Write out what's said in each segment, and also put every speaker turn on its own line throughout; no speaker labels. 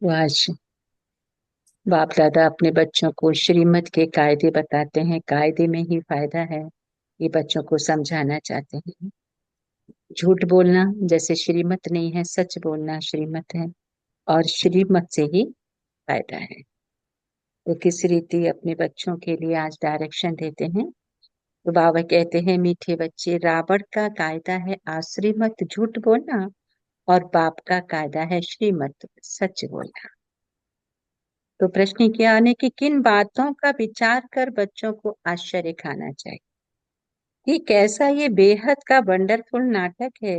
तो आज बाप दादा अपने बच्चों को श्रीमत के कायदे बताते हैं। कायदे में ही फायदा है, ये बच्चों को समझाना चाहते हैं। झूठ बोलना जैसे श्रीमत नहीं है, सच बोलना श्रीमत है, और श्रीमत से ही फायदा है। तो किस रीति अपने बच्चों के लिए आज डायरेक्शन देते हैं। तो बाबा कहते हैं, मीठे बच्चे, रावण का कायदा है आश्रीमत झूठ बोलना, और बाप का कायदा है श्रीमत सच बोलना। तो प्रश्न क्या आने कि किन बातों का विचार कर बच्चों को आश्चर्य खाना चाहिए। कि कैसा ये बेहद का वंडरफुल नाटक है,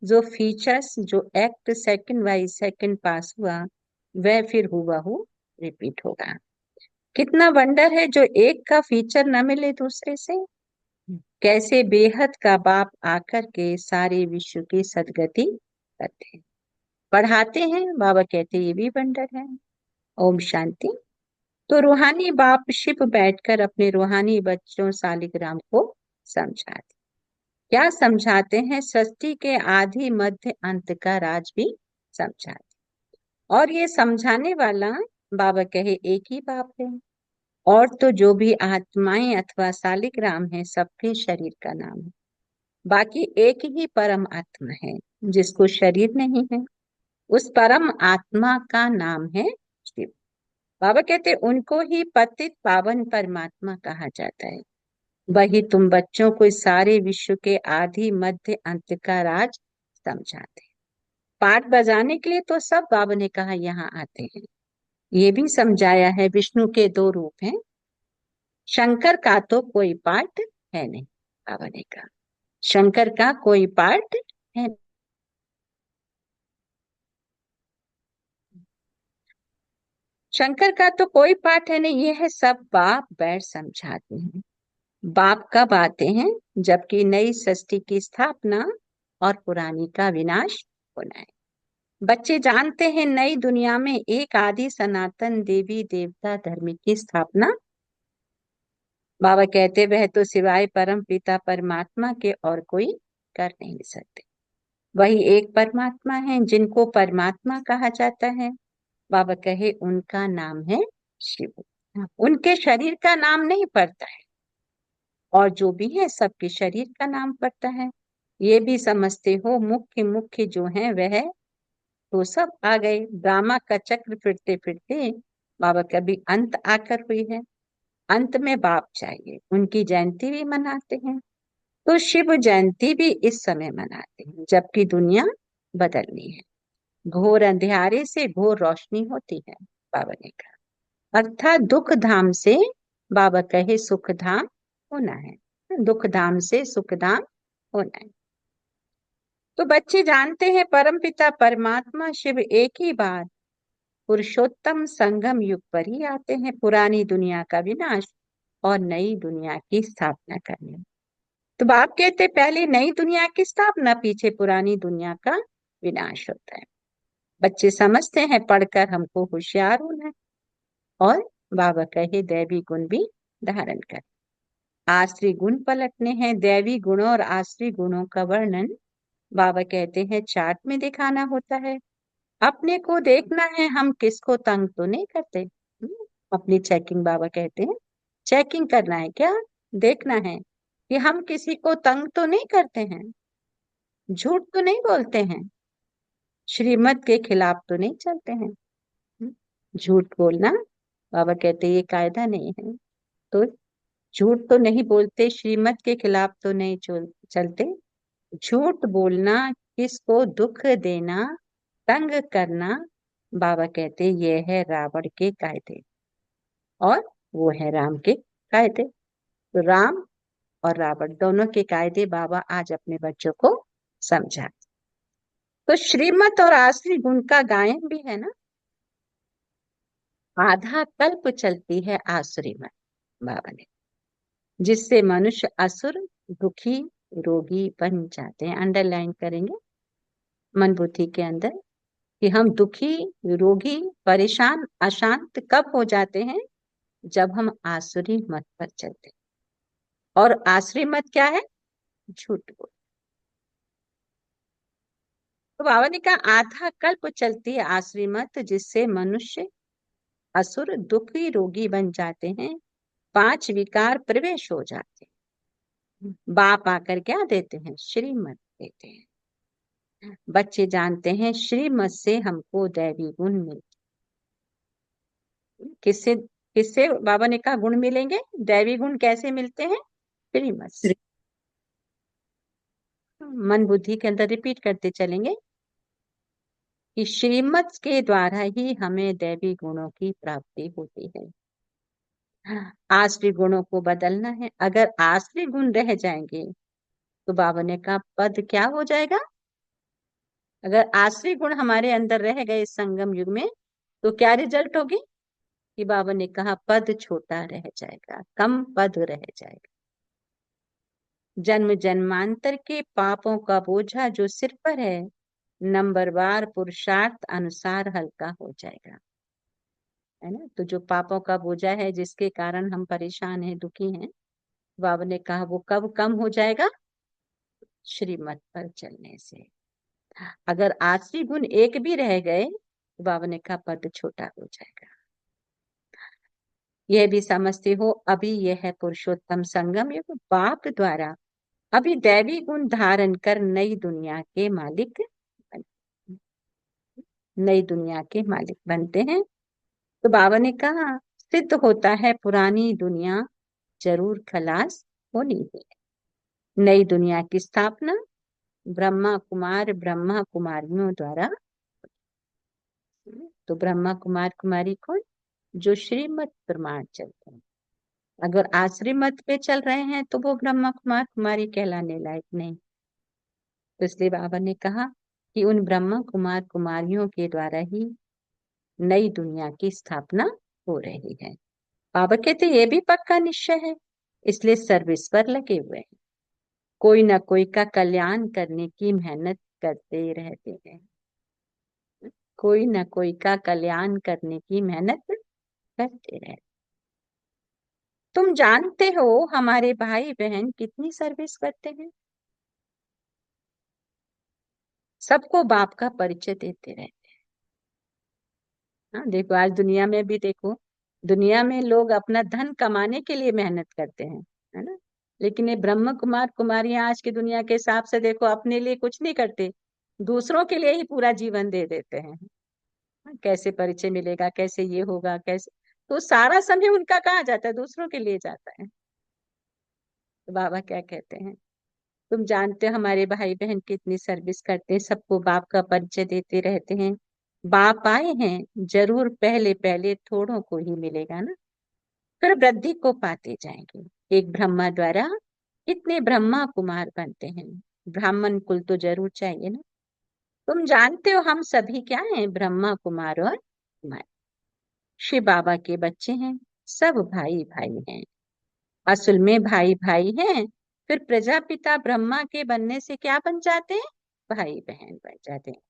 जो फीचर्स जो एक्ट सेकंड बाय सेकंड पास हुआ, वह फिर हूबहू रिपीट होगा। कितना वंडर है जो एक का फीचर न मिले दूसरे से। कैसे बेहद का बाप आकर के सारे विश्व की सदगति करते हैं, पढ़ाते हैं। बाबा कहते ये भी वंडर है। ओम शांति। तो रूहानी बाप शिव बैठकर अपने रूहानी बच्चों सालिग्राम को समझाते। क्या समझाते हैं? सृष्टि के आदि मध्य अंत का राज भी समझाते। और ये समझाने वाला बाबा कहे एक ही बाप है। और तो जो भी आत्माएं अथवा सालिग्राम है, सबके शरीर का नाम है। बाकी एक ही परम आत्मा है जिसको शरीर नहीं है। उस परम आत्मा का नाम है शिव। बाबा कहते उनको ही पतित पावन परमात्मा कहा जाता है। वही तुम बच्चों को इस सारे विश्व के आदि मध्य अंत का राज समझाते हैं। पाठ बजाने के लिए तो सब बाबा ने कहा यहाँ आते हैं। ये भी समझाया है विष्णु के दो रूप हैं। शंकर का तो कोई पार्ट है नहीं, बाबा ने कहा शंकर का कोई पार्ट है। शंकर का तो कोई पार्ट है नहीं, ये है सब बाप बैठ समझाते हैं। बाप कब आते हैं? जबकि नई सृष्टि की स्थापना और पुरानी का विनाश होना है। बच्चे जानते हैं नई दुनिया में एक आदि सनातन देवी देवता धर्म की स्थापना। बाबा कहते वह तो सिवाय परम पिता परमात्मा के और कोई कर नहीं सकते। वही एक परमात्मा है जिनको परमात्मा कहा जाता है। बाबा कहे उनका नाम है शिव। उनके शरीर का नाम नहीं पड़ता है, और जो भी है सबके शरीर का नाम पड़ता है। ये भी समझते हो मुख्य मुख्य जो है वह तो सब आ गए। ड्रामा का चक्र फिरते फिरते बाबा कभी अंत आकर हुई है। अंत में बाप चाहिए, उनकी जयंती भी मनाते हैं। तो शिव जयंती भी इस समय मनाते हैं जबकि दुनिया बदलनी है। घोर अंधियारे से घोर रोशनी होती है, बाबा ने कहा। अर्थात दुख धाम से बाबा कहे सुख धाम होना है। दुख धाम से सुख धाम होना है। तो बच्चे जानते हैं परम पिता परमात्मा शिव एक ही बार पुरुषोत्तम संगम युग पर ही आते हैं, पुरानी दुनिया का विनाश और नई दुनिया की स्थापना करने। तो बाप कहते पहले नई दुनिया की स्थापना, पीछे पुरानी दुनिया का विनाश होता है। बच्चे समझते हैं पढ़कर हमको होशियार होना है। और बाबा कहे दैवी गुण भी धारण कर। आश्री गुण पलटने हैं। दैवी गुणों और आश्री गुणों का वर्णन बाबा कहते हैं चार्ट में दिखाना होता है। अपने को देखना है हम किसको तंग तो नहीं करते। अपनी चेकिंग बाबा कहते हैं चेकिंग करना है क्या, देखना है कि हम किसी को तंग तो नहीं करते हैं, झूठ तो नहीं बोलते हैं, श्रीमत के खिलाफ तो नहीं चलते हैं। झूठ बोलना बाबा कहते ये कायदा नहीं है। तो झूठ तो नहीं बोलते, श्रीमत के खिलाफ तो नहीं चलते। झूठ बोलना, किसको दुख देना, तंग करना, बाबा कहते ये है रावण के कायदे, और वो है राम के कायदे। तो राम और रावण दोनों के कायदे बाबा आज अपने बच्चों को समझा। तो श्रीमत और आश्री गुण का गायन भी है ना। आधा कल्प चलती है आसुरी मत, बाबा ने, जिससे मनुष्य असुर दुखी रोगी बन जाते हैं। अंडरलाइन करेंगे मन बुद्धि के अंदर कि हम दुखी रोगी परेशान अशांत कब हो जाते हैं, जब हम आसुरी मत पर चलते हैं। और आसुरी मत क्या है? झूठ बोल। तो बाबा ने कहा आधा कल्प चलती है आसुरी मत, जिससे मनुष्य असुर दुखी रोगी बन जाते हैं, 5 विकार प्रवेश हो जाते हैं। बाप आकर क्या देते हैं? श्रीमत देते हैं। बच्चे जानते हैं श्रीमत से हमको दैवी गुण मिलते। किससे किससे बाबा ने कहा गुण मिलेंगे? दैवी गुण कैसे मिलते हैं? श्रीमत से। मन बुद्धि के अंदर रिपीट करते चलेंगे कि श्रीमत के द्वारा ही हमें दैवी गुणों की प्राप्ति होती है। आश्री गुणों को बदलना है। अगर आश्री गुण रह जाएंगे तो बाबा ने कहा पद क्या हो जाएगा? अगर आश्री गुण हमारे अंदर रह गए इस संगम युग में तो क्या रिजल्ट होगी? कि बाबा ने कहा पद छोटा रह जाएगा, कम पद रह जाएगा। जन्म जन्मांतर के पापों का बोझा जो सिर पर है, नंबरवार पुरुषार्थ अनुसार हल्का हो जाएगा। है ना? तो जो पापों का बोझा है जिसके कारण हम परेशान हैं, दुखी हैं, बाबा ने कहा वो कब कम हो जाएगा? श्रीमत पर चलने से। अगर आश्री गुण एक भी रह गए तो बाबा ने कहा पद छोटा हो जाएगा। यह भी समझते हो अभी यह है पुरुषोत्तम संगम युग। बाप द्वारा अभी दैवी गुण धारण कर नई दुनिया के मालिक बनते हैं। तो बाबा ने कहा सिद्ध होता है पुरानी दुनिया जरूर खलास होनी है। नई दुनिया की स्थापना ब्रह्मा कुमारियों द्वारा। तो ब्रह्मा कुमार कुमारी कौन? जो श्रीमत प्रमाण चलते हैं। अगर आश्रीमत पे चल रहे हैं तो वो ब्रह्मा कुमार कुमारी कहलाने लायक नहीं। तो इसलिए बाबा ने कहा कि उन ब्रह्मा कुमार कुमारियों के द्वारा ही नई दुनिया की स्थापना हो रही है। बाबा कहते ये भी पक्का निश्चय है, इसलिए सर्विस पर लगे हुए हैं। कोई ना कोई का कल्याण करने की मेहनत करते रहते हैं। कोई ना कोई का कल्याण करने की मेहनत करते रहते। तुम जानते हो हमारे भाई बहन कितनी सर्विस करते हैं। सबको बाप का परिचय देते रहते हैं। हाँ, देखो आज दुनिया में भी देखो, दुनिया में लोग अपना धन कमाने के लिए मेहनत करते हैं, है ना? लेकिन ये ब्रह्म कुमार कुमारियां आज की दुनिया के हिसाब से देखो अपने लिए कुछ नहीं करते, दूसरों के लिए ही पूरा जीवन दे देते हैं। हाँ, कैसे परिचय मिलेगा, कैसे ये होगा, कैसे, तो सारा समय उनका कहाँ जाता है? दूसरों के लिए जाता है। तो बाबा क्या कहते हैं? तुम जानते हो हमारे भाई बहन कितनी सर्विस करते हैं, सबको बाप का परिचय देते रहते हैं। बाप आए हैं जरूर, पहले पहले थोड़ों को ही मिलेगा ना, फिर वृद्धि को पाते जाएंगे। एक ब्रह्मा द्वारा कितने ब्रह्मा कुमार बनते हैं। ब्राह्मण कुल तो जरूर चाहिए ना। तुम जानते हो हम सभी क्या हैं? ब्रह्मा कुमार और कुमार शिव बाबा के बच्चे हैं। सब भाई भाई हैं, असल में भाई भाई हैं। फिर प्रजापिता ब्रह्मा के बनने से क्या बन जाते हैं? भाई बहन बन जाते हैं,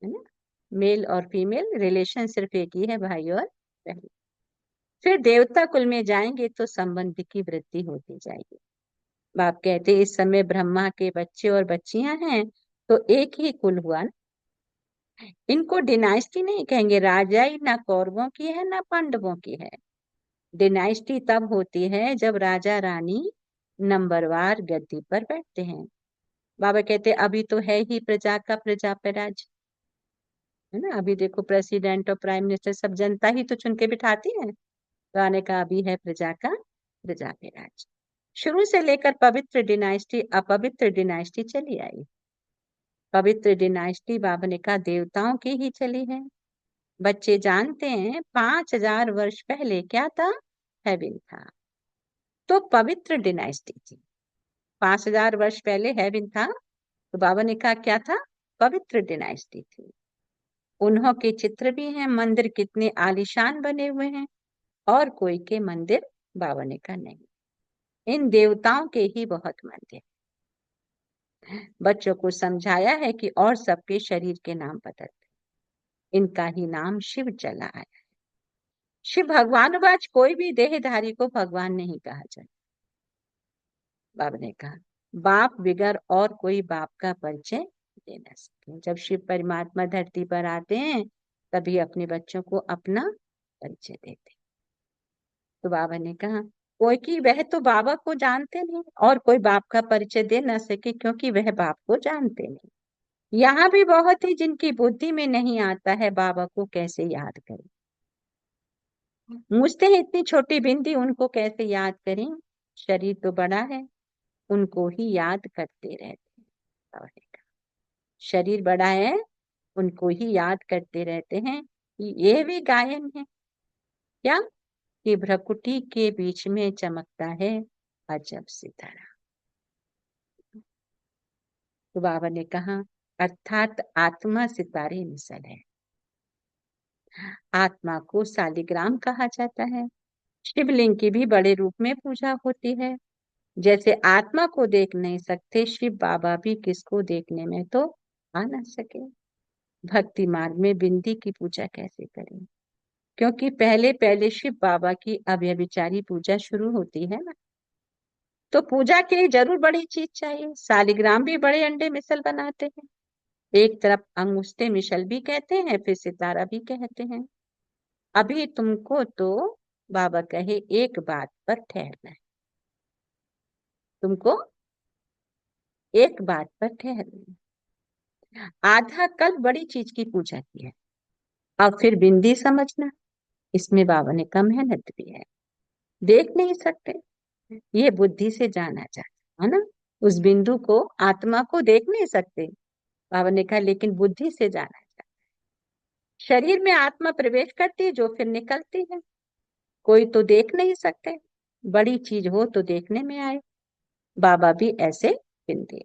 है ना? मेल और फीमेल रिलेशन सिर्फ एक ही है, भाई और बहन। फिर देवता कुल में जाएंगे तो संबंध की वृद्धि होती जाएगी। बाप कहते इस समय ब्रह्मा के बच्चे और बच्चियां हैं तो एक ही कुल हुआ ना। इनको डिनाइस्टी नहीं कहेंगे, राजाई ना कौरवों की है ना पांडवों की है। डिनाइस्टी तब होती है जब राजा रानी नंबरवार गद्दी पर बैठते हैं। बाबा कहते अभी तो है ही प्रजा का प्रजा पे राज, है ना? अभी देखो प्रेसिडेंट और प्राइम मिनिस्टर सब जनता ही तो चुन के बिठाती है। तो आने का अभी है प्रजा का प्रजा पे राज। शुरू से लेकर पवित्र डिनाइस्टी अपवित्र डिनाइस्टी चली आई। पवित्र डिनाइस्टी बाबा ने कहा देवताओं की ही चली है। बच्चे जानते हैं 5000 वर्ष पहले क्या था? हेवन था। तो पवित्र डिनाइस्टी थी। 5000 वर्ष पहले हेवन था, तो बाबा ने कहा क्या था? पवित्र डिनाइस्टी थी। उन्हों के चित्र भी हैं, मंदिर कितने आलीशान बने हुए हैं, और कोई के मंदिर बाबा ने कहा नहीं, इन देवताओं के ही बहुत मंदिर। बच्चों को समझाया है कि और सबके शरीर के नाम बदलते, इनका ही नाम शिव चला आया। शिव भगवानवाच कोई भी देहधारी को भगवान नहीं कहा जाए। बाबा ने कहा बाप बिगर और कोई बाप का परिचय दे ना सके। जब शिव परमात्मा धरती पर आते हैं तभी अपने बच्चों को अपना परिचय देते। तो बाबा ने कहा कोई कि वह तो बाबा को जानते नहीं और कोई बाप का परिचय दे न सके क्योंकि वह बाप को जानते नहीं। यहाँ भी बहुत ही जिनकी बुद्धि में नहीं आता है बाबा को कैसे याद करें। मुझते हैं इतनी छोटी बिंदी उनको कैसे याद करें। शरीर तो बड़ा है उनको ही याद करते रहते हैं। बाबा ने कहा, शरीर बड़ा है उनको ही याद करते रहते हैं। ये भी गायन है क्या कि भ्रकुटी के बीच में चमकता है अजब सितारा। तो बाबा ने कहा अर्थात आत्मा सितारे मिसल है। आत्मा को शालिग्राम कहा जाता है। शिवलिंग की भी बड़े रूप में पूजा होती है। जैसे आत्मा को देख नहीं सकते शिव बाबा भी किसको देखने में तो आ ना सके। भक्ति मार्ग में बिंदी की पूजा कैसे करें क्योंकि पहले पहले शिव बाबा की अव्यभिचारी पूजा शुरू होती है ना। तो पूजा के लिए जरूर बड़ी चीज चाहिए। शालिग्राम भी बड़े अंडे मिसल बनाते हैं। एक तरफ अंगुष्ठे मिसल भी कहते हैं फिर सितारा भी कहते हैं। अभी तुमको तो बाबा कहे एक बात पर ठहरना है। तुमको एक बात पर ठहरना है। आधा कल बड़ी चीज की पूजा की है और फिर बिंदी समझना इसमें बाबा ने कम मेहनत भी है। देख नहीं सकते ये बुद्धि से जाना जाता है ना। उस बिंदु को आत्मा को देख नहीं सकते बाबा ने कहा लेकिन बुद्धि से जाना जाता। शरीर में आत्मा प्रवेश करती है जो फिर निकलती है। कोई तो देख नहीं सकते बड़ी चीज हो तो देखने में आए। बाबा भी ऐसे बिंदी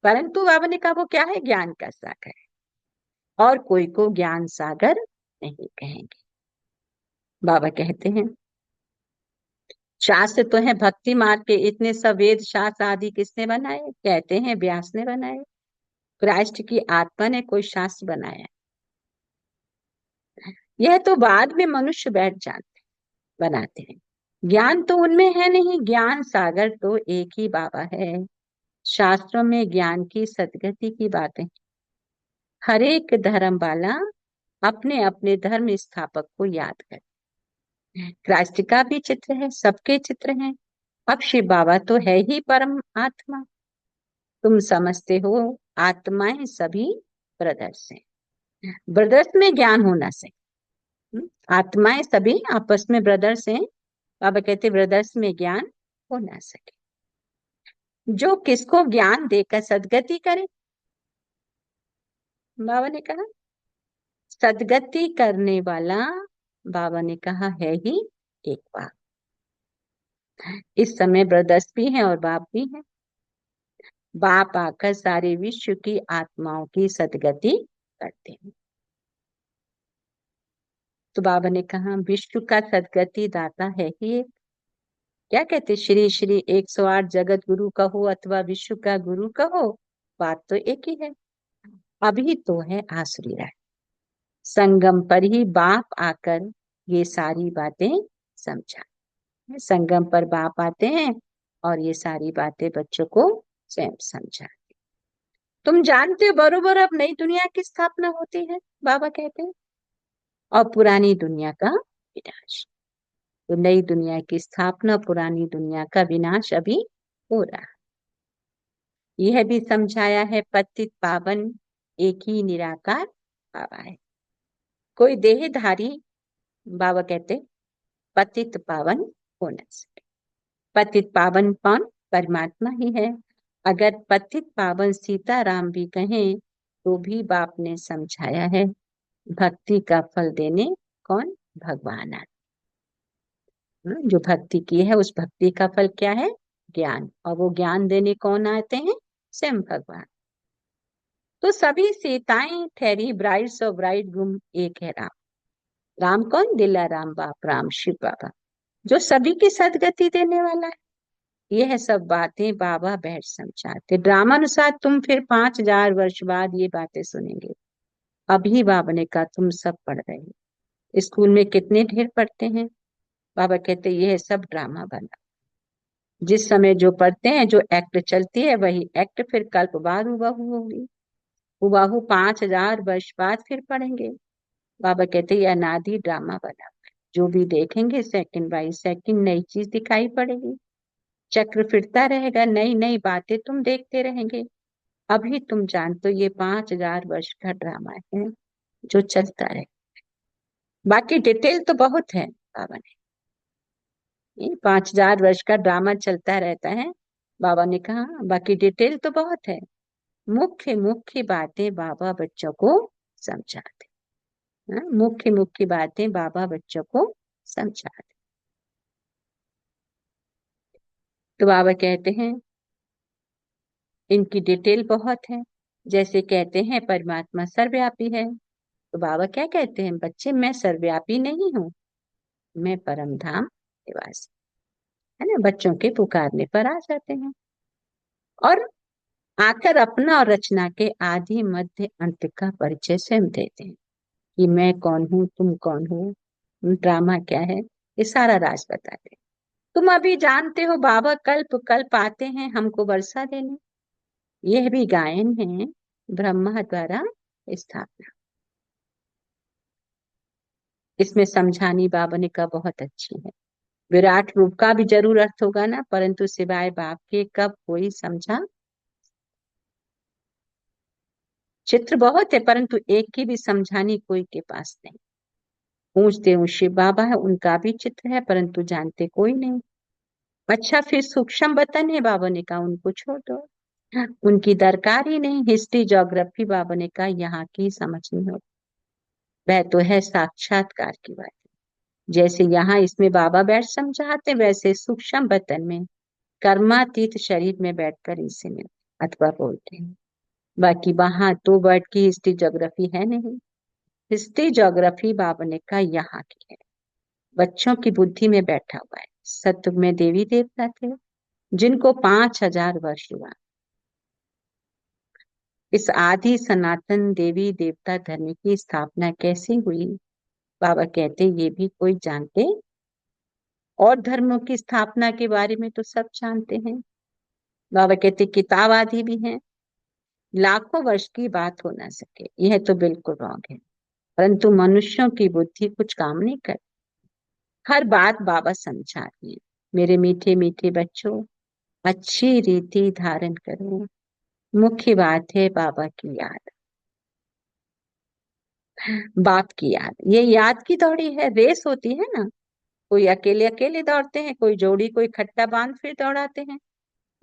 परंतु बाबा ने कहा वो क्या है ज्ञान का सागर है और कोई को ज्ञान सागर नहीं कहेंगे। बाबा कहते हैं शास्त्र तो है भक्ति मार्ग के इतने सब वेद शास्त्र आदि किसने बनाए कहते हैं व्यास ने बनाए। क्राइस्ट की आत्मा ने कोई शास्त्र बनाया। यह तो बाद में मनुष्य बैठ जाते बनाते हैं। ज्ञान तो उनमें है नहीं। ज्ञान सागर तो एक ही बाबा है। शास्त्रों में ज्ञान की सदगति की बातें। हर एक धर्म वाला अपने अपने धर्म स्थापक को याद करे। क्राइस्ट का भी चित्र है सबके चित्र हैं। अब शिव बाबा तो है ही परम आत्मा। तुम समझते हो आत्माएं सभी ब्रदर्स हैं। ब्रदर्स में ज्ञान होना से आत्माएं सभी आपस में ब्रदर्स हैं। बाबा कहते ब्रदर्स में ज्ञान हो ना सके। जो किसको ज्ञान देकर सदगति करे। बाबा ने कहा सदगति करने वाला बाबा ने कहा है ही एक बाप। इस समय ब्रदर्स भी हैं और बाप भी हैं। बाप आकर सारे विश्व की आत्माओं की सदगति करते हैं। तो बाबा ने कहा विश्व का सदगति दाता है ही एक। क्या कहते श्री श्री 108 जगत गुरु कहो अथवा विश्व का गुरु कहो बात तो एक ही है। अभी तो है आसुरी राय। संगम पर ही बाप आकर ये सारी बातें समझा। संगम पर बाप आते हैं और ये सारी बातें बच्चों को स्वयं समझा। तुम जानते हो बरोबर अब नई दुनिया की स्थापना होती है बाबा कहते हैं और पुरानी दुनिया का विनाश। तो नई दुनिया की स्थापना पुरानी दुनिया का विनाश अभी हो रहा। यह भी समझाया है पतित पावन एक ही निराकार बाबा है। कोई देहधारी बाबा कहते पतित पावन हो न सके। पतित पावन कौन परमात्मा ही है। अगर पतित पावन सीताराम भी कहें तो भी बाप ने समझाया है भक्ति का फल देने कौन भगवान आते। जो भक्ति की है उस भक्ति का फल क्या है ज्ञान और वो ज्ञान देने कौन आते हैं स्वयं भगवान। तो सभी सीताएं ठहरी ब्राइड्स और ब्राइड ग्रूम एक है राम। राम कौन दिला राम बाप राम शिव बाबा जो सभी की सदगति देने वाला है। यह सब बातें बाबा बैठ समझाते। ड्रामानुसार तुम फिर 5000 वर्ष बाद ये बातें सुनेंगे। अभी बाबा ने कहा तुम सब पढ़ रहे हो। स्कूल में कितने ढेर पढ़ते हैं। बाबा कहते यह सब ड्रामा बना। जिस समय जो पढ़ते हैं जो एक्ट चलती है वही एक्ट फिर कल्प बाद हुआ होगी। हुबाहू 5,000 वर्ष बाद फिर पढ़ेंगे। बाबा कहते ये अनादि ड्रामा बना हुआ है, जो भी देखेंगे सेकंड बाई सेकंड नई चीज दिखाई पड़ेगी, चक्र फिरता रहेगा, नई नई बातें तुम देखते रहेंगे। अभी तुम जानते हो ये 5,000 वर्ष का ड्रामा है जो चलता रहे। बाकी डिटेल तो बहुत है बाबा ने, ये 5,000 वर्ष का ड्रामा चलता रहता है। बाबा ने कहा बाकी डिटेल तो बहुत है, मुख्य मुख्य बातें बाबा बच्चों को समझाते। हाँ, मुख्य मुख्य बातें बाबा बच्चों को समझाते। तो बाबा कहते हैं इनकी डिटेल बहुत है। जैसे कहते हैं परमात्मा सर्वव्यापी है, तो बाबा क्या कहते हैं, बच्चे मैं सर्वव्यापी नहीं हूँ, मैं परम धाम निवासी, है ना। बच्चों के पुकारने पर आ जाते हैं और आकर अपना और रचना के आदि मध्य अंत का परिचय स्वयं देते हैं कि मैं कौन हूँ, तुम कौन हो, ड्रामा क्या है, ये सारा राज बताते हैं। तुम अभी जानते हो बाबा कल्प कल्प आते हैं हमको वर्षा देने, यह भी गायन है ब्रह्मा द्वारा स्थापना। इसमें समझानी बाबा ने कहा बहुत अच्छी है। विराट रूप का भी जरूर अर्थ होगा ना, परंतु सिवाय बाप के कब कोई समझा। चित्र बहुत है परंतु एक की भी समझानी कोई के पास नहीं। पूछते हूँ शिव बाबा है, उनका भी चित्र है परंतु जानते कोई नहीं। अच्छा फिर सूक्ष्म वतन है, बाबा ने कहा उनको छोड़ दो, उनकी दरकार ही नहीं। हिस्ट्री ज्योग्राफी बाबा ने कहा यहाँ की समझ नहीं होती, वह तो है साक्षात्कार की बात। जैसे यहाँ इसमें बाबा बैठ समझाते, वैसे सूक्ष्म वतन में कर्मातीत शरीर में बैठकर इनसे मिलते अथवा बोलते हैं। बाकी वहां तो वर्ड की हिस्ट्री ज्योग्राफी है नहीं। हिस्ट्री ज्योग्राफी बाबा ने कहा यहाँ की है, बच्चों की बुद्धि में बैठा हुआ है। सत्युग में देवी देवता थे जिनको 5,000 वर्ष हुआ। इस आदि सनातन देवी देवता धर्म की स्थापना कैसे हुई, बाबा कहते ये भी कोई जानते। और धर्मों की स्थापना के बारे में तो सब जानते हैं। बाबा कहते किताब आदि भी हैं, लाखों वर्ष की बात हो ना सके, यह तो बिल्कुल रॉन्ग है। परंतु मनुष्यों की बुद्धि कुछ काम नहीं कर, हर बात बाबा समझा रही है। मेरे मीठे मीठे बच्चों, अच्छी रीति धारण करो, मुख्य बात है बाबा की याद, बाप की याद। ये याद की दौड़ी है, रेस होती है ना, कोई अकेले अकेले दौड़ते हैं, कोई जोड़ी कोई खट्टा बांध फिर दौड़ाते हैं।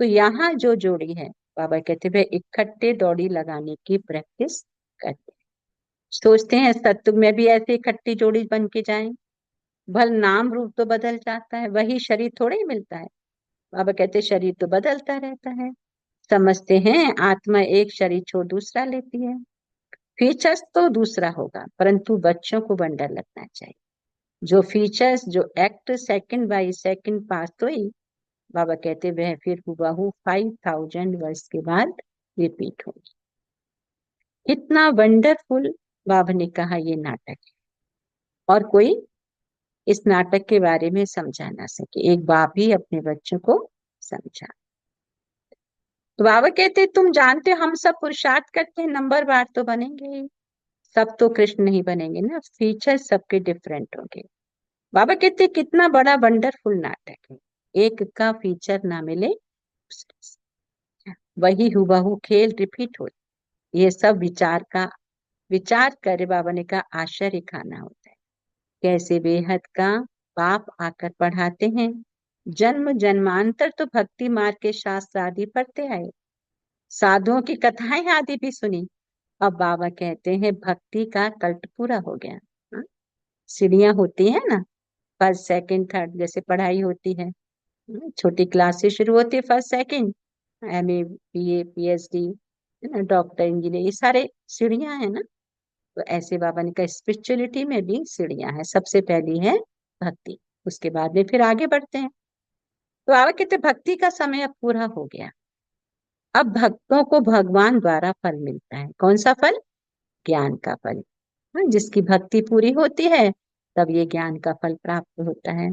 तो यहाँ जो जोड़ी है बाबा कहते वे इकट्ठे दौड़ी लगाने की प्रैक्टिस करते हैं। सोचते हैं सत्युग में भी ऐसे इकट्ठी जोड़ी बन के जाएं, भल नाम रूप तो बदल जाता है, वही शरीर थोड़े ही मिलता है। बाबा कहते शरीर तो बदलता रहता है। समझते हैं आत्मा एक शरीर छोड़ दूसरा लेती है, फीचर्स तो दूसरा होगा परंतु बच्चों को बंडल लगना चाहिए। जो फीचर्स जो एक्ट सेकंड बाई सेकंड पास हुई, बाबा कहते वह फिर हुबहू 5,000 वर्ष के बाद रिपीट होगी। इतना वंडरफुल बाबा ने कहा ये नाटक है, और कोई इस नाटक के बारे में समझा ना सके, एक बाप ही अपने बच्चों को समझा। तो बाबा कहते तुम जानते हो हम सब पुरुषार्थ करते हैं, नंबर बार तो बनेंगे ही, सब तो कृष्ण नहीं बनेंगे ना, फीचर सबके डिफरेंट होंगे। बाबा कहते कितना बड़ा वंडरफुल नाटक है, एक का फीचर ना मिले दूसरे से। वही हुबहू खेल रिपीट हो, ये सब विचार का विचार करे बाबा ने कहा आश्चर्य खाना होता है। कैसे बेहद का बाप आकर पढ़ाते हैं। जन्म जन्मांतर तो भक्ति मार्ग के शास्त्र आदि पढ़ते आए, साधुओं की कथाएं आदि भी सुनी। अब बाबा कहते हैं भक्ति का कल्ट पूरा हो गया। हाँ? सीढ़ियां होती है ना, फर्स्ट सेकंड थर्ड जैसे पढ़ाई होती है। छोटी क्लास से शुरू होती है, first second, MA BA PhD, है ना, डॉक्टर इंजीनियर, ये सारे सीढ़ियां है ना। तो ऐसे बाबा ने कहा स्पिरिचुअलिटी में भी सीढ़ियां हैं, सबसे पहली है भक्ति, उसके बाद में फिर आगे बढ़ते हैं। तो बाबा कहते भक्ति का समय अब पूरा हो गया, अब भक्तों को भगवान द्वारा फल मिलता है। कौन सा फल, ज्ञान का फल। हाँ, जिसकी भक्ति पूरी होती है तब ये ज्ञान का फल प्राप्त होता है।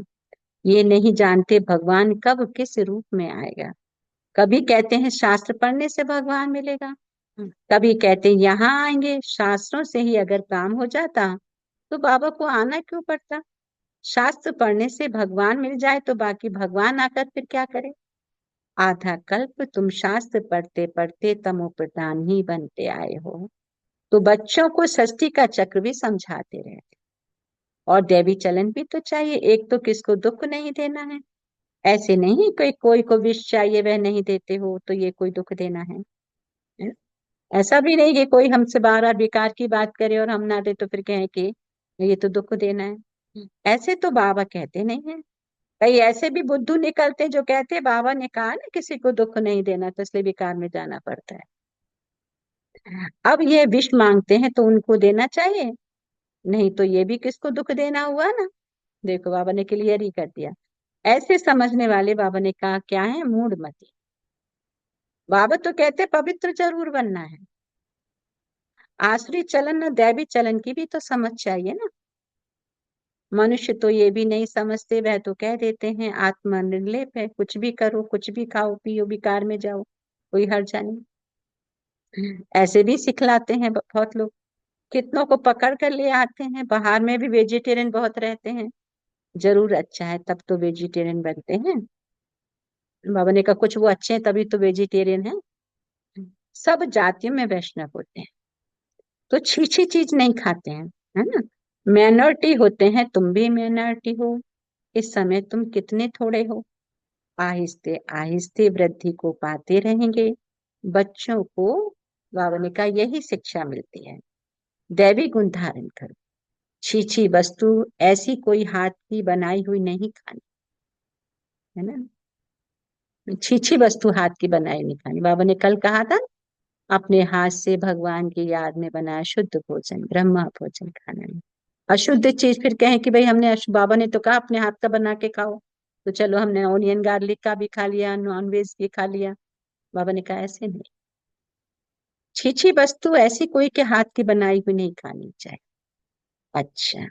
ये नहीं जानते भगवान कब किस रूप में आएगा। कभी कहते हैं शास्त्र पढ़ने से भगवान मिलेगा, कभी कहते यहाँ आएंगे, शास्त्रों से ही अगर काम हो जाता तो बाबा को आना क्यों पड़ता। शास्त्र पढ़ने से भगवान मिल जाए तो बाकी भगवान आकर फिर क्या करे। आधा कल्प तुम शास्त्र पढ़ते पढ़ते तमो प्रधान ही बनते आए हो। तो बच्चों को षष्ठी का चक्र भी समझाते रहे। और देवी चलन भी तो चाहिए, एक तो किसको दुख नहीं देना है। ऐसे नहीं कोई कोई को विष चाहिए वह नहीं देते हो तो ये कोई दुख देना है? ऐसा भी नहीं कि कोई हमसे बार बार बेकार की बात करे और हम ना दे तो फिर कहें कि ये तो दुख देना है। ऐसे तो बाबा कहते नहीं है। कई ऐसे भी बुद्धू निकलते जो कहते बाबा ने कहा ना किसी को दुख नहीं देना तो इसलिए बेकार में जाना पड़ता है। अब ये विष मांगते हैं तो उनको देना चाहिए, नहीं तो ये भी किसको दुख देना हुआ ना। देखो बाबा ने क्लियर ही कर दिया। ऐसे समझने वाले बाबा ने कहा क्या है, मूढ़मति। बाबा तो कहते पवित्र जरूर बनना है। आसुरी चलन न दैवी चलन की भी तो समझ चाहिए ना। मनुष्य तो ये भी नहीं समझते, वह तो कह देते हैं आत्मा निर्लेप है, कुछ भी करो कुछ भी खाओ पियो विकार में जाओ, कोई हर्जा नहीं। ऐसे भी सिखलाते हैं बहुत लोग। कितनों को पकड़ कर ले आते हैं, बाहर में भी वेजिटेरियन बहुत रहते हैं। जरूर अच्छा है तब तो वेजिटेरियन बनते हैं। बाबा ने कहा कुछ वो अच्छे हैं तभी तो वेजिटेरियन है। सब जातियों में वैष्णव होते हैं तो छीछी चीज नहीं खाते हैं, है ना। माइनॉरिटी होते हैं, तुम भी माइनॉरिटी हो। इस समय तुम कितने थोड़े हो। आहिस्ते आहिस्ते वृद्धि को पाते रहेंगे। बच्चों को बाबा ने कहा यही शिक्षा मिलती है। दैवी गुण धारण करो। छीछी वस्तु ऐसी कोई हाथ की बनाई हुई नहीं खानी, है ना। छीछी वस्तु हाथ की बनाई नहीं खानी। बाबा ने कल कहा था अपने हाथ से भगवान की याद में बनाया शुद्ध भोजन ब्रह्मा भोजन खाना है। अशुद्ध चीज फिर कहें कि भाई हमने बाबा ने तो कहा अपने हाथ का बना के खाओ, तो चलो हमने ऑनियन गार्लिक का भी खा लिया, नॉन वेज भी खा लिया। बाबा ने कहा ऐसे नहीं। छीछी वस्तु ऐसी कोई के हाथ की बनाई हुई नहीं खानी चाहिए। अच्छा,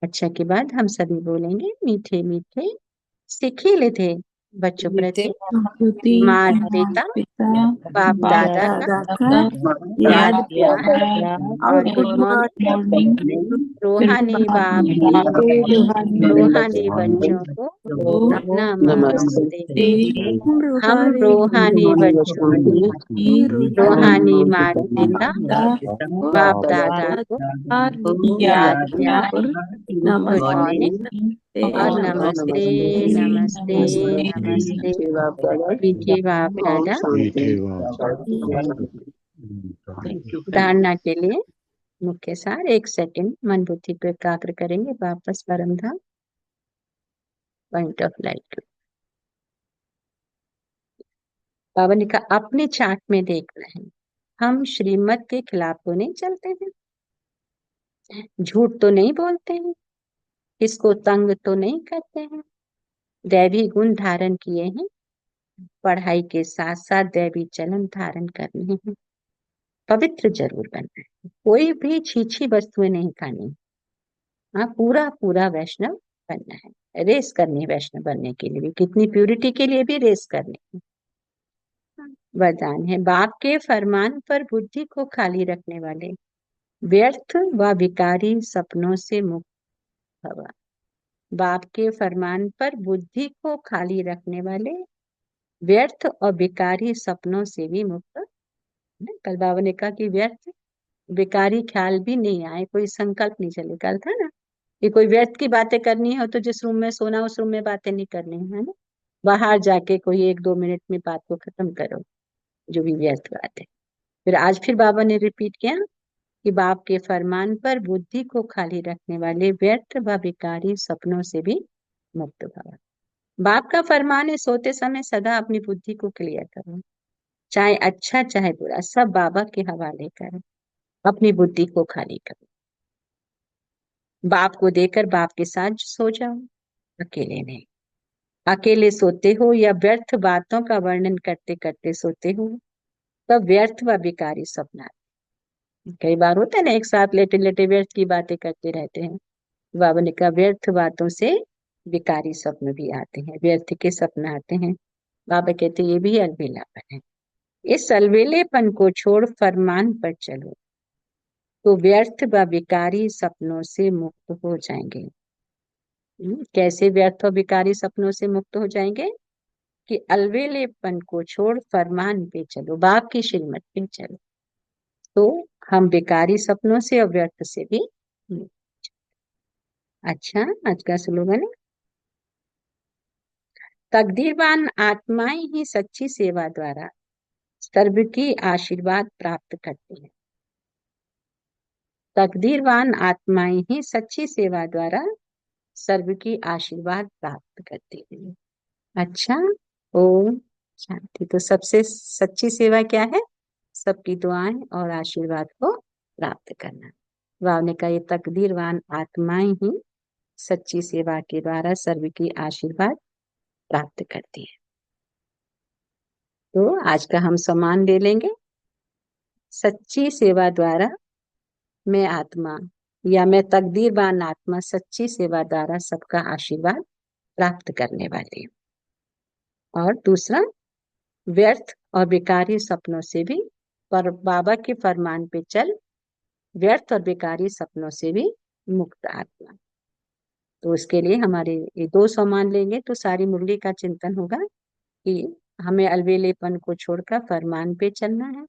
अच्छा के बाद हम सभी बोलेंगे मीठे मीठे सिकीले थे बच्चों
मीठे
प्रति
प्रति
माता
माता
पिता
पिता
बाप
बाप
दादा का
दादा का
याद
याद
प्यार
प्यार
और
और
गुड
गुड
मॉर्निंग।
मॉर्निंग।
रूहानी बाप की
फिर रूहानी
रूहानी
बच्चों
बच्चों को
को
अपना नमस्ते।
नमस्ते।
हम
हम
रूहानी
रूहानी बच्चों को
ही
रूहानी माता पिता
माता को
बाप दादा को
याद
याद प्यार
प्यार
गुड
नमस्ते
मॉर्निंग और
नमस्ते
नमस्ते नमस्ते
नमस्ते।
नमस्ते। मीठे बाप दादा। धारणा के लिए मुख्य सार, एक सेकंड मन बुद्धि को एकाग्र करेंगे, वापस परम धाम पॉइंट ऑफ लाइट। बाबा ने कहा अपने चार्ट में देखना है, हम श्रीमत के खिलाफ तो नहीं चलते हैं, झूठ तो नहीं बोलते हैं, किसको तंग तो नहीं करते हैं, दैवी गुण धारण किए हैं, पढ़ाई के साथ साथ दैवी चलन धारण करने हैं, पवित्र जरूर बनना है, कोई भी छीछी वस्तुएं नहीं खानी। हाँ, पूरा पूरा वैष्णव बनना है, रेस करनी है वैष्णव बनने के लिए भी, कितनी प्यूरिटी के लिए भी रेस करनी है। वरदान है बाप के फरमान पर बुद्धि को खाली रखने वाले व्यर्थ व विकारी सपनों से मुक्त भव। बाप के फरमान पर बुद्धि को खाली रखने वाले व्यर्थ और विकारी सपनों से भी मुक्त। कल बाबा ने कहा कि व्यर्थ विकारी ख्याल भी नहीं आए, कोई संकल्प नहीं चले। कल था ना कि कोई व्यर्थ की बातें करनी हो तो जिस रूम में सोना उस रूम में बातें नहीं करनी है ना, बाहर जाके कोई 1-2 मिनट में बात को खत्म करो जो भी व्यर्थ बात है। फिर आज फिर बाबा ने रिपीट किया कि बाप के फरमान पर बुद्धि को खाली रखने वाले व्यर्थ व विकारी सपनों से भी मुक्त भव। बाप का फरमान है सोते समय सदा अपनी बुद्धि को क्लियर करो, चाहे अच्छा चाहे बुरा सब बाबा के हवाले करो, अपनी बुद्धि को खाली करो, बाप को देकर बाप के साथ सो जाओ, अकेले नहीं। अकेले सोते हो या व्यर्थ बातों का वर्णन करते करते सोते हो तब व्यर्थ व विकारी सपना। कई बार होता है ना एक साथ लेटे लेटे व्यर्थ की बातें करते रहते हैं। बाबा ने कहा व्यर्थ बातों से विकारी स्वप्न भी आते हैं, व्यर्थ के सपने आते हैं। बाबा कहते ये भी अलबेलापन है। इस अलवेलेपन को छोड़ फरमान पर चलो, तो व्यर्थ व विकारी सपनों से मुक्त हो जाएंगे। कैसे व्यर्थ और विकारी सपनों से मुक्त हो जाएंगे? कि अलवेलेपन को छोड़ फरमान पे चलो, बाप की श्रीमत पे चलो, तो हम विकारी सपनों से और व्यर्थ से भी मुक्त। अच्छा, आज का स्लोगन है, तकदीरवान आत्माएं ही सच्ची सेवा द्वारा सर्व की आशीर्वाद प्राप्त करती है। तकदीरवान आत्माएं ही सच्ची सेवा द्वारा सर्व की आशीर्वाद प्राप्त करती है। अच्छा, ओम शांति। तो सबसे सच्ची सेवा क्या है? सबकी दुआएं और आशीर्वाद को प्राप्त करना। वाव ने कहा, ये तकदीरवान आत्माएं ही सच्ची सेवा के द्वारा सर्व की आशीर्वाद प्राप्त करती है। तो आज का हम सम्मान ले लेंगे, सच्ची सेवा द्वारा मैं आत्मा या मैं तकदीरवान आत्मा सच्ची सेवा द्वारा सबका आशीर्वाद प्राप्त करने वाली हूँ। और दूसरा, व्यर्थ और बेकारी सपनों से भी, पर बाबा के फरमान पे चल, व्यर्थ और बेकारी सपनों से भी मुक्त आत्मा। तो उसके लिए हमारे ये दो सम्मान लेंगे तो सारी मुरली का चिंतन होगा कि हमें अलवेलेपन को छोड़कर फरमान पे चलना है।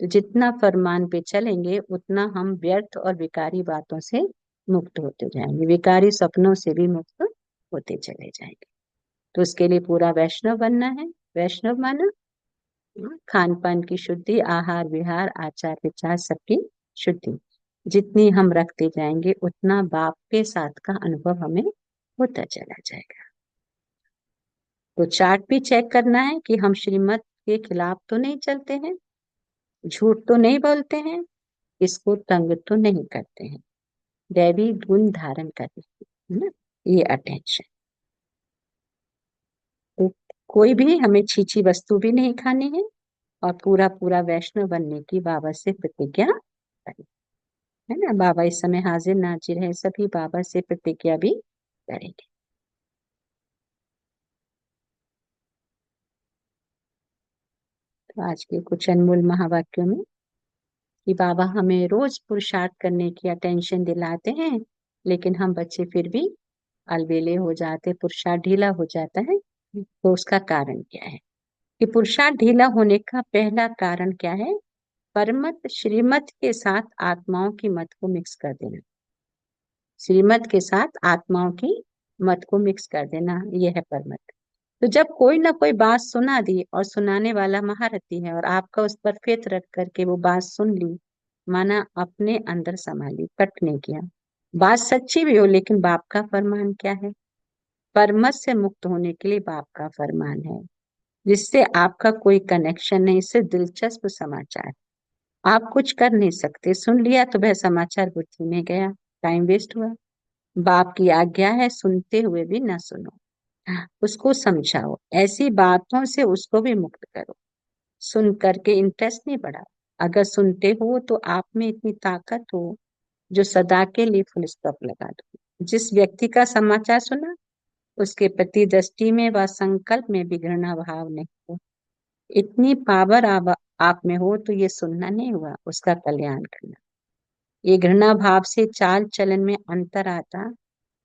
तो जितना फरमान पे चलेंगे उतना हम व्यर्थ और विकारी बातों से मुक्त होते जाएंगे, विकारी सपनों से भी मुक्त होते चले जाएंगे। तो उसके लिए पूरा वैष्णव बनना है। वैष्णव माना खान पान की शुद्धि, आहार विहार आचार विचार सबकी शुद्धि। जितनी हम रखते जाएंगे उतना बाप के साथ का अनुभव हमें होता चला जाएगा। तो चार्ट भी चेक करना है कि हम श्रीमत के खिलाफ तो नहीं चलते हैं, झूठ तो नहीं बोलते हैं, इसको तंग तो नहीं करते हैं, दैवी गुण धारण करते हैं ना, ये अटेंशन। तो कोई भी हमें छीछी वस्तु भी नहीं खानी है और पूरा पूरा वैष्णव बनने की बाबा से प्रतिज्ञा करें, है ना। बाबा इस समय हाजिर नाजिर है, सभी बाबा से प्रतिज्ञा भी करेंगे। तो आज के कुछ अनमोल महावाक्यों में कि बाबा हमें रोज पुरुषार्थ करने की अटेंशन दिलाते हैं, लेकिन हम बच्चे फिर भी अलबेले हो जाते, पुरुषार्थ ढीला हो जाता है। तो उसका कारण क्या है? कि पुरुषार्थ ढीला होने का पहला कारण क्या है? परमत श्रीमत के साथ आत्माओं की मत को मिक्स कर देना। श्रीमत के साथ आत्माओं की मत को मिक्स कर देना, यह है परमत। तो जब कोई ना कोई बात सुना दी और सुनाने वाला महारथी है और आपका उस पर फेथ रख करके वो बात सुन ली, माना अपने अंदर संभाली, कट नहीं किया, बात सच्ची भी हो, लेकिन बाप का फरमान क्या है? परमत से मुक्त होने के लिए बाप का फरमान है, जिससे आपका कोई कनेक्शन नहीं, सिर्फ दिलचस्प समाचार। आप कुछ कर नहीं सकते, सुन लिया तो वह समाचार बुद्धि में गया, टाइम वेस्ट हुआ। बाप की आज्ञा है, सुनते हुए भी ना सुनो, उसको समझाओ, ऐसी बातों से उसको भी मुक्त करो। सुन करके इंटरेस्ट नहीं बढ़ाओ। अगर सुनते हो तो आप में इतनी ताकत हो जो सदा के लिए फुल स्टॉप लगा दो। जिस व्यक्ति का समाचार सुना उसके प्रति दृष्टि में व संकल्प में भी घृणा भाव नहीं हो। इतनी पावर आप में हो तो ये सुनना नहीं हुआ, उसका कल्याण करना। ये घृणा भाव से चाल चलन में अंतर आता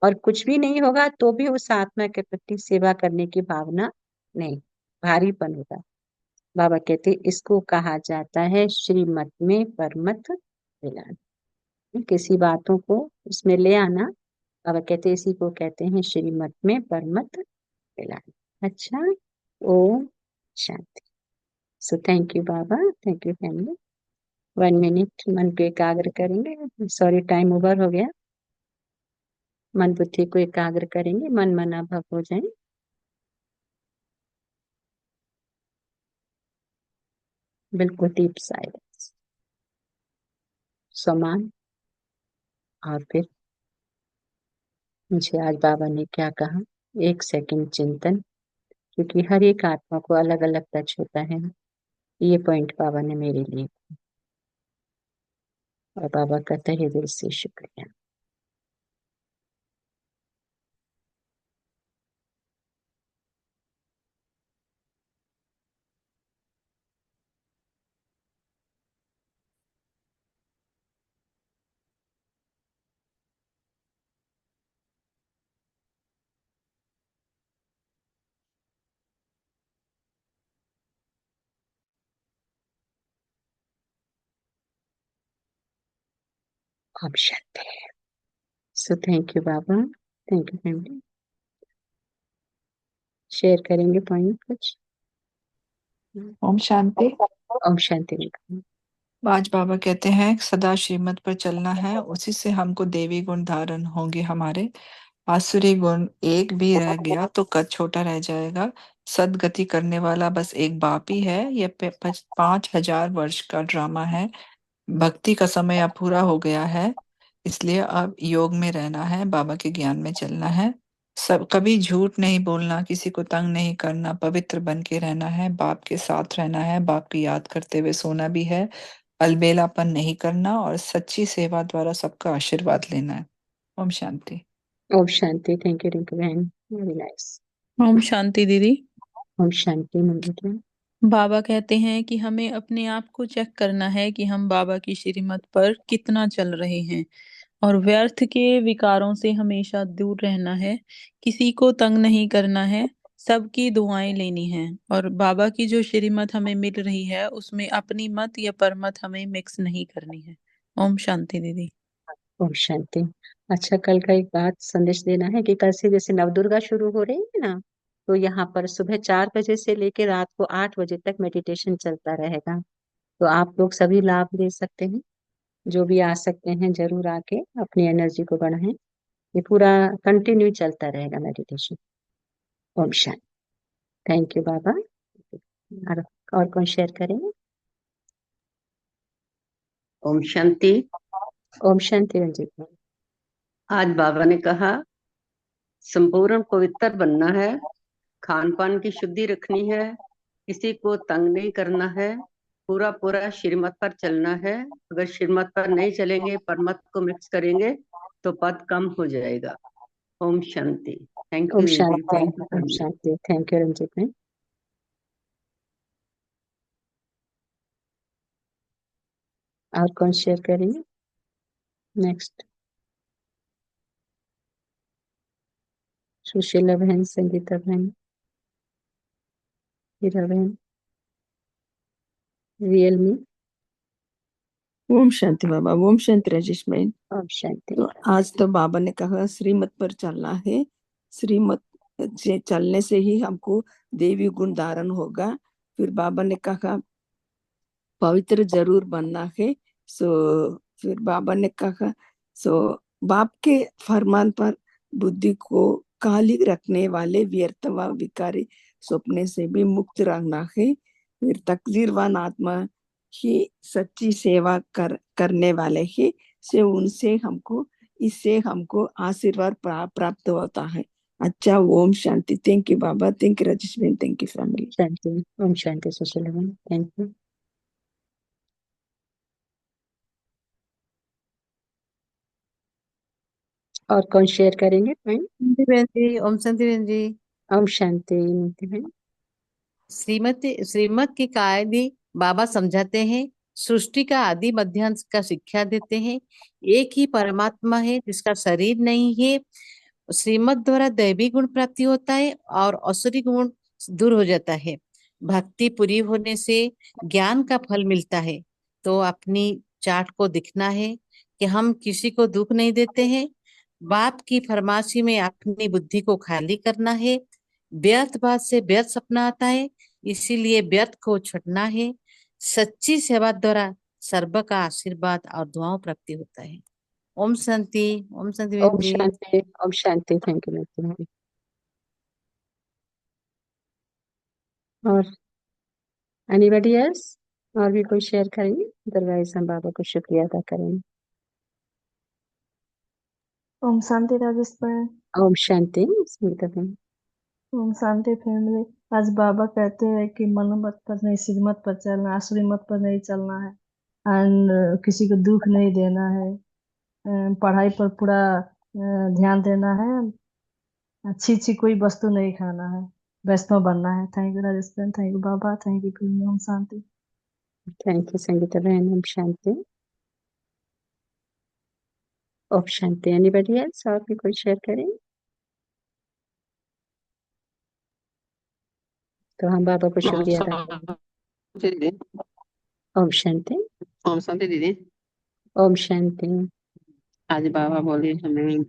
और कुछ भी नहीं होगा तो भी उस आत्मा के प्रति सेवा करने की भावना नहीं, भारीपन होगा। बाबा कहते इसको कहा जाता है श्रीमत में परमत मिलाना। किसी बातों को उसमें ले आना, बाबा कहते इसी को कहते हैं श्रीमत में परमत मिलाना। अच्छा, ओम शांति। सो थैंक यू बाबा, थैंक यू फैमिली। 1 मिनट मन को एकाग्र करेंगे। सॉरी, टाइम ओवर हो गया। मन बुद्धि को एकाग्र करेंगे, मन मना भव हो जाए। बिल्कुल डीप साइलेंस, समान। और फिर मुझे आज बाबा ने क्या कहा, 1 सेकंड चिंतन, क्योंकि हर एक आत्मा को अलग अलग टच होता है। ये पॉइंट बाबा ने मेरे लिए, और बाबा का तहे दिल से शुक्रिया। ओम शांति। सो थैंक यू बाबा, थैंक यू फैमिली। शेयर करेंगे पॉइंट कुछ?
ओम शांति।
ओम शांति।
आज बाबा कहते हैं सदा श्रीमत पर चलना है, उसी से हमको देवी गुण धारण होंगे हमारे। आसुरी गुण एक भी रह गया तो कद छोटा रह जाएगा। सदगति करने वाला बस एक बाप ही है। यह 5,000 वर्ष का ड्रामा है। भक्ति का समय अब पूरा हो गया है, इसलिए अब योग में रहना है, बाबा के ज्ञान में चलना है। सब कभी झूठ नहीं बोलना, किसी को तंग नहीं करना, पवित्र बन के रहना है, बाप के साथ रहना है, बाप की याद करते हुए सोना भी है, अलबेलापन नहीं करना और सच्ची सेवा द्वारा सबका आशीर्वाद लेना है। ओम शांति।
ओम शांति। थैंक यू रिंकू बहन, वेरी नाइस।
ओम शांति दीदी।
ओम शांति मंदिर।
बाबा कहते हैं कि हमें अपने आप को चेक करना है कि हम बाबा की श्रीमत पर कितना चल रहे हैं और व्यर्थ के विकारों से हमेशा दूर रहना है। किसी को तंग नहीं करना है, सबकी दुआएं लेनी है और बाबा की जो श्रीमत हमें मिल रही है उसमें अपनी मत या परमत हमें मिक्स नहीं करनी है। ओम शांति दीदी।
ओम शांति। अच्छा, कल का एक बात संदेश देना है कि कल से जैसे नवदुर्गा शुरू हो रही है ना, तो यहाँ पर सुबह 4 बजे से लेकर रात को 8 बजे तक मेडिटेशन चलता रहेगा। तो आप लोग सभी लाभ ले सकते हैं, जो भी आ सकते हैं जरूर आके अपनी एनर्जी को बढ़ाएं। ये पूरा कंटिन्यू चलता रहेगा मेडिटेशन। ओम शांति। थैंक यू बाबा। और कौन शेयर करेंगे?
ओम शांति।
ओम शांति रंजीत मैम।
आज बाबा ने कहा संपूर्ण पवित्र बनना है, खान पान की शुद्धि रखनी है, किसी को तंग नहीं करना है, पूरा पूरा श्रीमत पर चलना है। अगर श्रीमत पर नहीं चलेंगे, परमत को मिक्स करेंगे तो पद कम हो जाएगा। ओम शांति। थैंक
ओम
यू दीदी,
शांति।
थैंक यू
ओम शांति। Thank you Ranjeet ma'am. और कौन शेयर करेंगे नेक्स्ट? सुशीला बहन, संगीता बहन, हीरा बहन, रियलमी।
ओम शांति बाबा। ओम शांति राजेश भाई।
ओम शांति।
तो आज तो बाबा ने कहा श्रीमत पर चलना है, श्रीमत से चलने से ही हमको देवी गुण धारण होगा। फिर बाबा ने कहा पवित्र जरूर बनना है। फिर बाबा ने कहा बाप के फरमान पर बुद्धि को काली रखने वाले व्यर्थ व विकारी सपने से भी मुक्त रहना है। फिर तकदीरवान आत्मा ही सच्ची सेवा करने वाले ही से उनसे हमको इससे हमको आशीर्वाद प्राप्त होता है। अच्छा, ओम शांति। थैंक यू बाबा, थैंक यू राजेश बहन, थैंक यू फैमिली।
शांति। ओम शांति सुशीला बहन, थैंक यू। और कौन शेयर करेंगे पॉइंट?
बहन जी, ओम शांति बहन जी।
ओम शांति मुक्ति बहन।
श्रीमत की कायदे बाबा समझाते हैं, सृष्टि का आदि मध्य अंत का शिक्षा देते हैं। एक ही परमात्मा है जिसका शरीर नहीं है। श्रीमत द्वारा दैवी गुण प्राप्ति होता है और असुरी गुण दूर हो जाता है। भक्ति पूरी होने से ज्ञान का फल मिलता है। तो अपनी चार्ट को दिखना है कि हम किसी को दुख नहीं देते हैं। बाप की फरमाइशी में अपनी बुद्धि को खाली करना है। व्यर्थ बात से व्यर्थ सपना आता है, इसीलिए व्यर्थ को छोड़ना है। सच्ची सेवा द्वारा सर्व का आशीर्वाद और दुआओं प्राप्ति होता है। ओम शांति। ओम शांति बहन
ओम
जी।
शांति। ओम शांति। थैंक यू मुक्ति बहन। और एनीबॉडी एल्स? और भी कोई शेयर करेंगे? अदरवाइज हम बाबा को शुक्रिया अदा करेंगे।
ओम शांति राजेश भाई।
ओम शांति स्मिता बहन।
ओम शांति फैमिली। आज बाबा कहते हैं कि मनोमत पर नहीं, श्रीमत पर चलना, आसुरी मत पर नहीं चलना है, एंड किसी को दुख नहीं देना है, पढ़ाई पर पूरा ध्यान देना है, अच्छी अच्छी कोई वस्तु नहीं खाना है, वैष्णव बनना है। थैंक यू राजेश भाई, थैंक यू बाबा, थैंक यू फैमिली। ओम शांति।
थैंक यू संगीता बहन। ओम शांति। ओम शांति। Anybody else? और भी कोई शेयर करेंगे? तो हम बाबा को शुक्रिया अदा करेंगे।
दीदी।
ओम शांति।
ओम शांति दीदी।
ओम शांति।
आज बाबा बोले हमें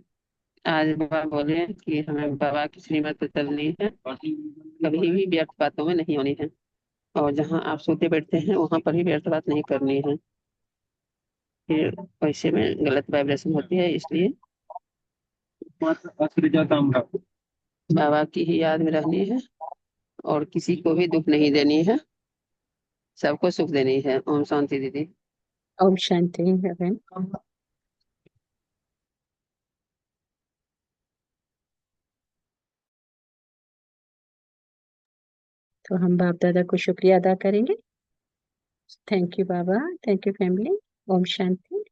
आज बाबा बोले कि हमें बाबा की श्रीमत पर चलनी है, कभी भी व्यर्थ बातों में नहीं होनी है, और जहाँ आप सोते बैठते हैं वहां पर भी व्यर्थ बात नहीं करनी है, फिर पैसे में गलत वाइब्रेशन होती है। इसलिए बाबा की ही याद में रहनी है और किसी को भी दुख नहीं देनी है, सबको सुख देनी है। ओम शांति दीदी।
ओम शांति बहन। तो हम बाप दादा को शुक्रिया अदा करेंगे। थैंक यू बाबा, थैंक यू फैमिली। ओम शांति।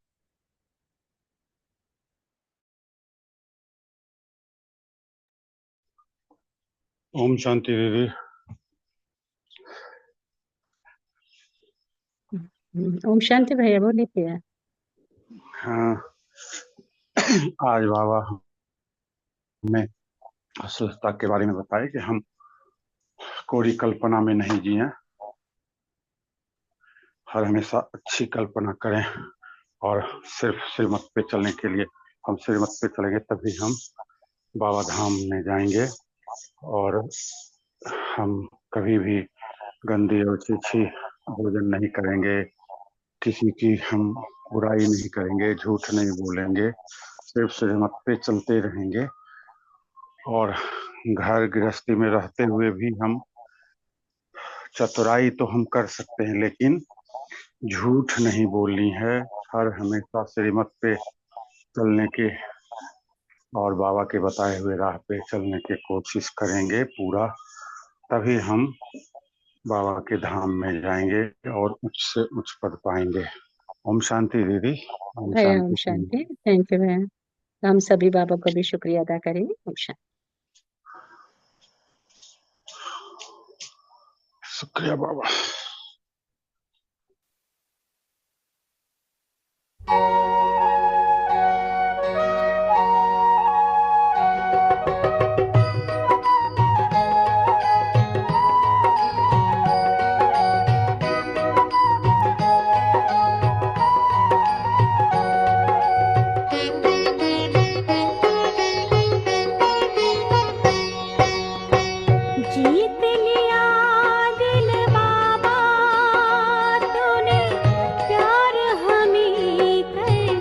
ओम शांति दीदी।
ओम शांति भैया, बोलिए भैया।
हाँ, आज बाबा हमें असलता के बारे में बताया कि हम कोरी कल्पना में नहीं जिए, हर हमेशा अच्छी कल्पना करें और सिर्फ श्रीमत पे चलने के लिए, हम श्रीमत पे चलेंगे तभी हम बाबा धाम में जाएंगे, और हम कभी भी गंदी और छीछी भोजन नहीं करेंगे, किसी की हम बुराई नहीं करेंगे, झूठ नहीं बोलेंगे, सिर्फ श्रीमत पे चलते रहेंगे। और घर गृहस्थी में रहते हुए भी हम चतुराई तो हम कर सकते हैं, लेकिन झूठ नहीं बोलनी है, हर हमेशा श्रीमत पे चलने के और बाबा के बताए हुए राह पे चलने की कोशिश करेंगे पूरा, तभी हम बाबा के धाम में जाएंगे और उच्च से उच्च पद पाएंगे। ओम शांति दीदी। ओम
भैया ओम
शांति।
शांति। थैंक यू भैया। हम सभी बाबा को भी शुक्रिया अदा करेंगे। ओम शांति।
शुक्रिया बाबा।
जीत लिया दिल बाबा तूने, प्यार हमें कर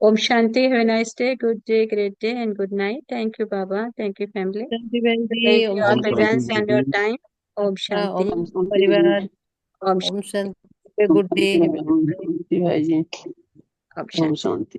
Om Shanti. Have a nice day, good day, great day, and good night. Thank you, Baba. Thank you, family.
शांति बहन जी,
Thank
Om
you, your
Om
Shanti
Shanti
presence and your
ji.
time. Om
Om
Shanti.
Om Shanti
परिवार,
Om
Om Shanti, good day.
भाई जी।
Om
ओम
Shanti.
शांति।